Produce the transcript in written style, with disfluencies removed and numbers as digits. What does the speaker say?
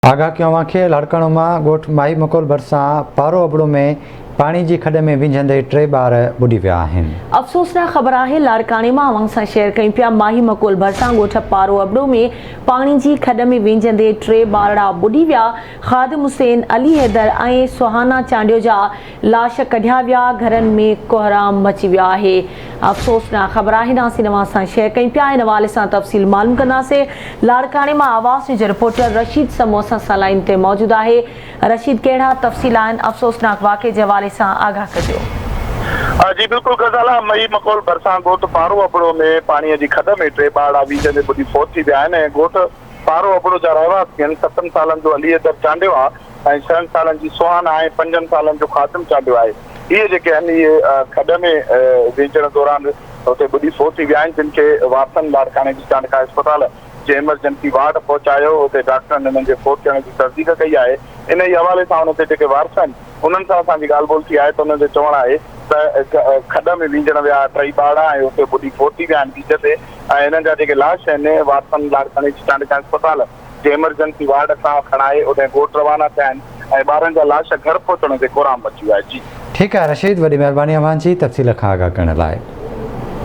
आगाह कयो खे लाड़काणो में ॻोठ माई मकोल भरिसां पारो अबड़ो में पानी की खड में विझंदे 3 ॿार बुॾी विया आहिनि। अफ़सोसनाक ख़बर है लाड़काणे में अवां सां शेयर कई पिया माही मकोल भरिसां ॻोठ पारो अबड़ो में पानी की खड में विझंदे 3 ॿारड़ा बुॾी विया। ख़ादिम हुसैन, अली हैदर ऐं सुहाना चांडियो जा लाश कढिया विया। घरनि में कोहराम मची विया है। अफ़सोसनाक ख़बर है नासिन अवां सां शेयर कई पिया। इन हवाले सां तफ़सील मालूम कंदासीं। लाड़काणे में आवाज़ न्यूज़ रिपोर्टर रशीद समोसा सां लाइन ते मौजूद है। रशीद, कहिड़ा तफ़सील आहिनि अफ़सोसनाक वाक़े जे हवाले सां आगाह कजो। जी बिल्कुल गज़ाला, मई मकोल भरिसां ॻोठ पारो अबड़ो में पानी की खड में 3 ॿारड़ा विझंदे बुॾी फौत थी विया आहिनि। ॻोठ पारो अबड़ो जा रहवासी आहिनि। 7 सालनि जो अली हैदर चांडियो आहे ऐं 6 सालनि जी सुहाना ऐं 5 सालनि जो ख़ादिम चांडियो आहे। इहे जेके आहिनि इहे खड में विझण दौरान हुते बुॾी फौत थी विया आहिनि, जिन खे वारसनि लाड़काणे जी चांडका अस्पताल जे इमरजेंसी वार्ड पहुचायो। हुते डॉक्टरनि हिननि जे फौत थियण जी तस्दीक कई आहे। इन ई हवाले सां हुन ते जेके वारस आहिनि उन्हनि सां असांजी ॻाल्हि ॿोल थी आहे त उन्हनि जो चवणु आहे त खड में विझण विया 3 ॿारड़ा ऐं हुते बुॾी फौत थी विया आहिनि बीच ते। ऐं हिननि जा जेके लाश आहिनि वारसनि लाड़काणे जी चांडका अस्पताल जे इमरजेंसी वार्ड सां खणाए उते ॻोठ रवाना थिया आहिनि ऐं ॿारनि जा लाश घर पहुचण ते कोराम मची वियो आहे। जी ठीक है रशीद, वॾी महिरबानी अवां जी तफ़सील खां आगाह करण लाइ।